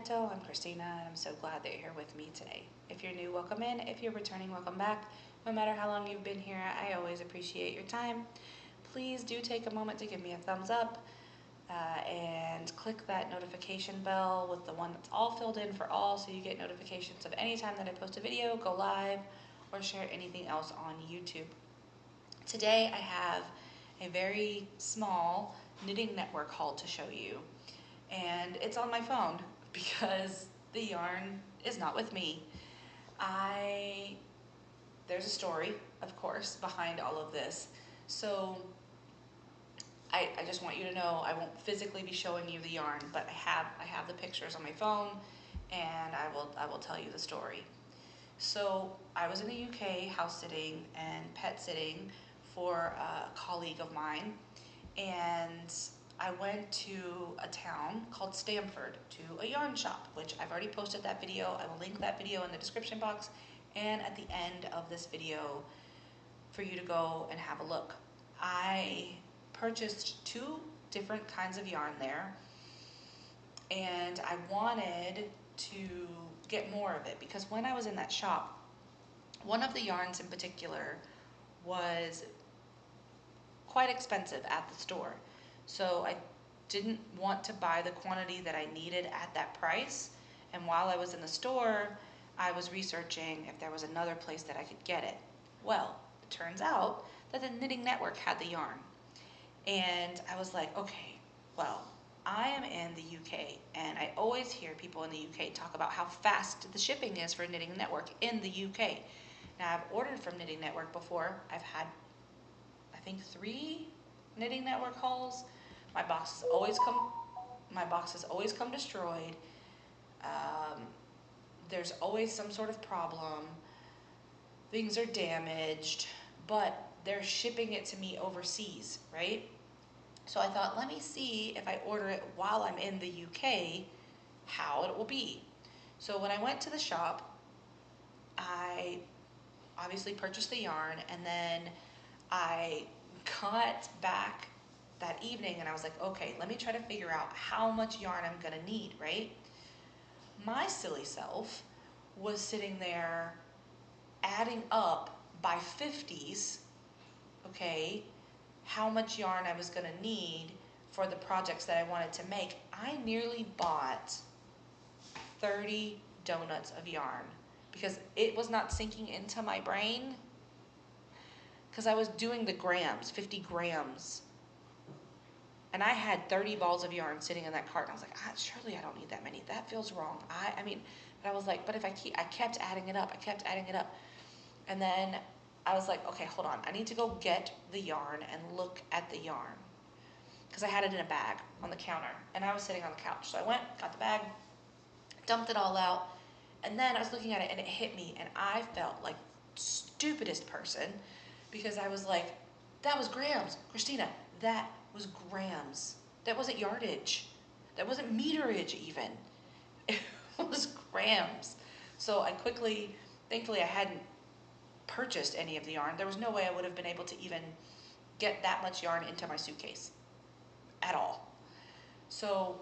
Benedetto. I'm Christina, and I'm so glad that you're here with me today. If you're new, welcome in. If you're returning, welcome back. No matter how long you've been here, I always appreciate your time. Please do take a moment to give me a thumbs up and click that notification bell with the one that's all filled in for all, so you get notifications of any time that I post a video, go live, or share anything else on YouTube. Today I have a very small knitting network haul to show you, and it's on my phone because the yarn is not with me. There's a story, of course, behind all of this. So I just want you to know I won't physically be showing you the yarn, but I have the pictures on my phone, and I will tell you the story. So I was in the UK house sitting and pet sitting for a colleague of mine, and I went to a town called Stamford to a yarn shop, which I've already posted that video. I will link that video in the description box and at the end of this video for you to go and have a look. I purchased 2 different kinds of yarn there, and I wanted to get more of it because when I was in that shop, one of the yarns in particular was quite expensive at the store. So I didn't want to buy the quantity that I needed at that price. And while I was in the store, I was researching if there was another place that I could get it. Well, it turns out that the Knitting Network had the yarn. And I was like, okay, well, I am in the UK, and I always hear people in the UK talk about how fast the shipping is for Knitting Network in the UK. Now, I've ordered from Knitting Network before. I've had, I think, 3 Knitting Network hauls. My boxes always come destroyed. There's always some sort of problem. Things are damaged, but they're shipping it to me overseas, right? So I thought, let me see if I order it while I'm in the UK, how it will be. So when I went to the shop, I obviously purchased the yarn, and then I got back that evening and I was like, okay, let me try to figure out how much yarn I'm gonna need, right? My silly self was sitting there adding up by 50s, okay, how much yarn I was gonna need for the projects that I wanted to make. I nearly bought 30 donuts of yarn because it was not sinking into my brain, because I was doing the grams, 50 grams. And I had 30 balls of yarn sitting in that cart, and I was like, surely I don't need that many. That feels wrong. I mean, but I was like, but if I kept adding it up. And then I was like, okay, hold on. I need to go get the yarn and look at the yarn, because I had it in a bag on the counter, and I was sitting on the couch. So I went, got the bag, dumped it all out, and then I was looking at it, and it hit me, and I felt like stupidest person, because I was like, that was grams, Christina, that was grams. That wasn't yardage. That wasn't meterage even. It was grams. So I quickly, thankfully I hadn't purchased any of the yarn. There was no way I would have been able to even get that much yarn into my suitcase at all. So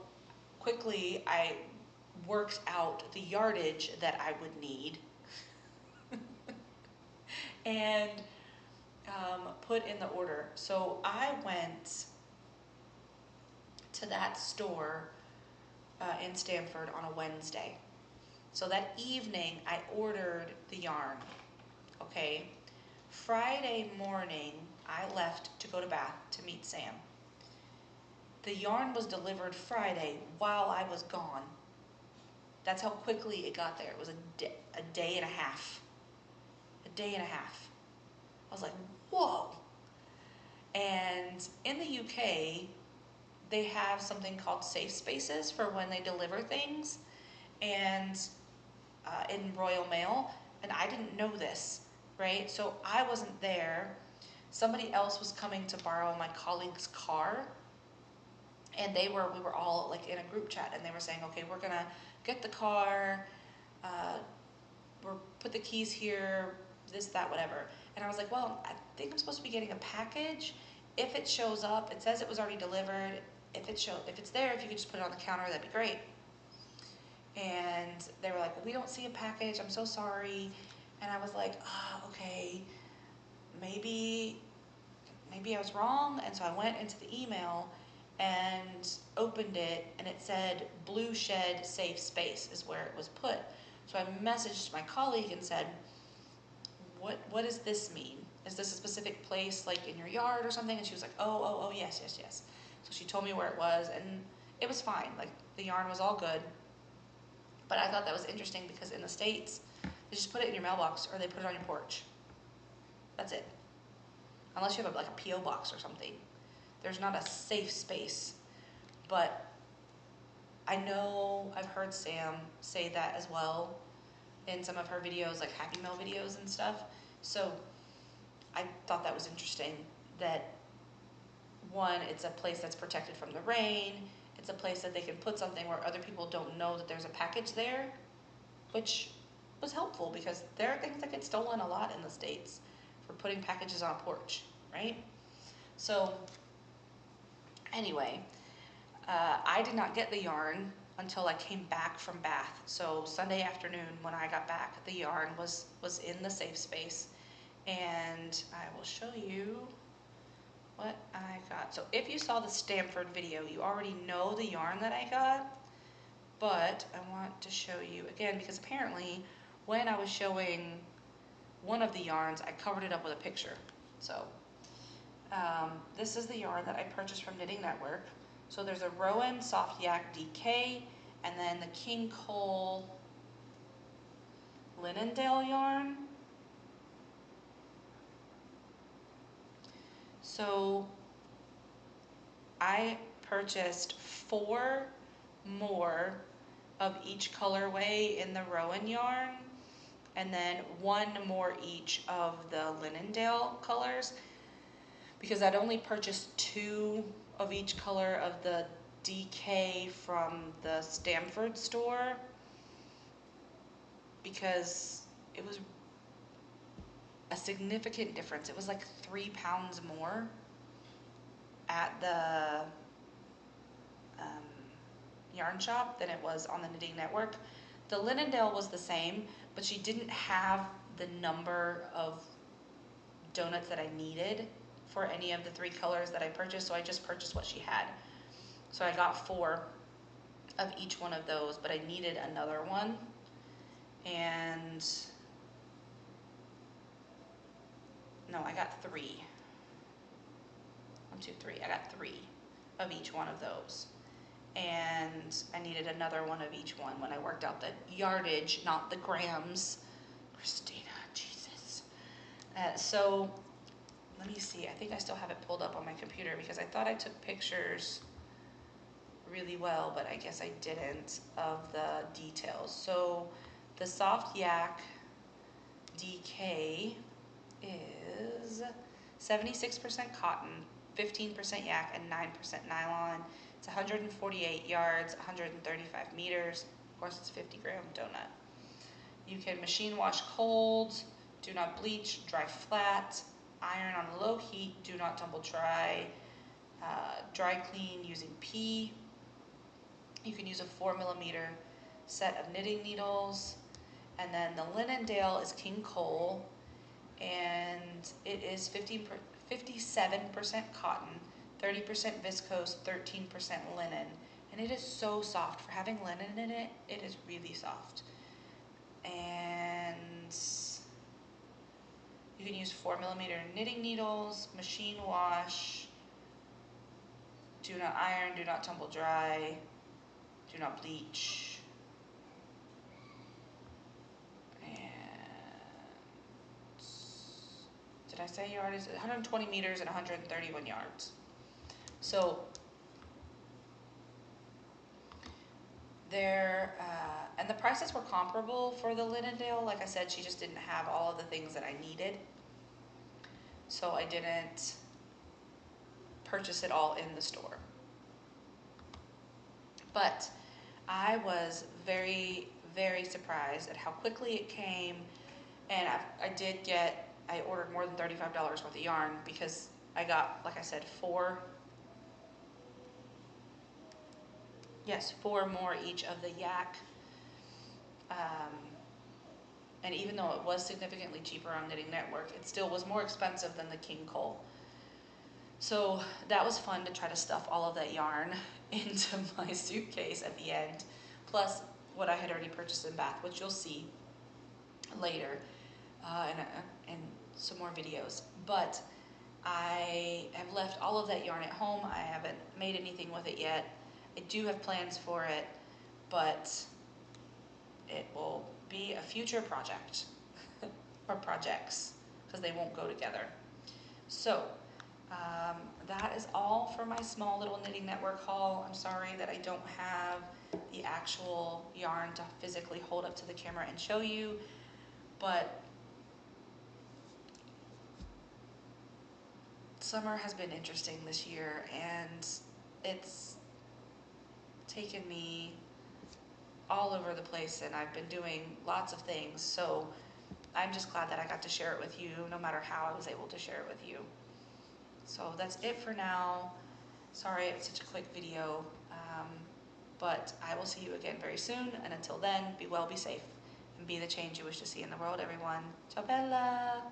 quickly I worked out the yardage that I would need and put in the order. So I went to that store in Stamford on a Wednesday. So that evening I ordered the yarn, okay? Friday morning I left to go to Bath to meet Sam. The yarn was delivered Friday while I was gone. That's how quickly it got there. It was a day and a half. A day and a half. I was like, whoa. And in the UK, they have something called safe spaces for when they deliver things, and in Royal Mail, and I didn't know this, right? So I wasn't there. Somebody else was coming to borrow my colleague's car, and we were all like in a group chat, and they were saying, okay, we're gonna get the car, we're put the keys here, this, that, whatever. And I was like, well, I think I'm supposed to be getting a package. If it shows up, it says it was already delivered. If it's there, if you could just put it on the counter, that'd be great. And they were like, well, we don't see a package, I'm so sorry. And I was like, okay, maybe I was wrong. And so I went into the email and opened it, and it said Blue Shed Safe Space is where it was put. So I messaged my colleague and said, what does this mean? Is this a specific place like in your yard or something? And she was like, oh, yes. So she told me where it was, and it was fine. Like, the yarn was all good. But I thought that was interesting because in the States, they just put it in your mailbox or they put it on your porch. That's it. Unless you have like a P.O. box or something. There's not a safe space. But I know I've heard Sam say that as well in some of her videos, like Happy Mail videos and stuff. So I thought that was interesting that, one, it's a place that's protected from the rain. It's a place that they can put something where other people don't know that there's a package there, which was helpful because there are things that get stolen a lot in the States for putting packages on a porch, right? So anyway, I did not get the yarn until I came back from Bath. So Sunday afternoon when I got back, the yarn was in the safe space. And I will show you what I got. So if you saw the Stamford video, you already know the yarn that I got, but I want to show you again because apparently when I was showing one of the yarns, I covered it up with a picture. So this is the yarn that I purchased from Knitting Network. So there's a Rowan Soft Yak DK, and then the King Cole Linendale yarn. So I purchased 4 more of each colorway in the Rowan yarn, and then 1 more each of the Linendale colors, because I'd only purchased 2 of each color of the DK from the Stamford store because it was a significant difference. It was like 3 pounds more at the yarn shop than it was on the Knitting Network. The Linendale was the same, but she didn't have the number of donuts that I needed for any of the 3 colors that I purchased, so I just purchased what she had. So I got 4 of each one of those, but I needed another one. And no, I got 3. 1, 2, 3. I got 3 of each one of those. And I needed another one of each one when I worked out the yardage, not the grams. Christina, Jesus. So let me see. I think I still have it pulled up on my computer because I thought I took pictures really well, but I guess I didn't, of the details. So the Soft Yak DK is 76% cotton, 15% yak, and 9% nylon. It's 148 yards, 135 meters. Of course, it's a 50-gram donut. You can machine wash cold, do not bleach, dry flat, iron on low heat, do not tumble dry, dry clean using pea. You can use a 4mm set of knitting needles. And then the Linendale is King Cole, and it is 57% cotton, 30% viscose, 13% linen. And it is so soft. For having linen in it, it is really soft. And you can use 4mm knitting needles, machine wash, do not iron, do not tumble dry, do not bleach. Did I say yard is 120 meters and 131 yards. So there, and the prices were comparable for the Linendale. Like I said, she just didn't have all of the things that I needed. So I didn't purchase it all in the store. But I was very, very surprised at how quickly it came. And I ordered more than $35 worth of yarn because I got, like I said, 4 more each of the yak And even though it was significantly cheaper on Knitting Network, it still was more expensive than the King Cole. So that was fun to try to stuff all of that yarn into my suitcase at the end, plus what I had already purchased in Bath, which you'll see later, and some more videos. But I have left all of that yarn at home. I haven't made anything with it yet. I do have plans for it, but it will be a future project or projects, because they won't go together. So that is all for my small little Knitting Network haul. I'm sorry that I don't have the actual yarn to physically hold up to the camera and show you, but summer has been interesting this year, and it's taken me all over the place, and I've been doing lots of things, so I'm just glad that I got to share it with you, no matter how I was able to share it with you. So that's it for now. Sorry it was such a quick video, but I will see you again very soon, and until then, be well, be safe, and be the change you wish to see in the world, everyone. Ciao bella!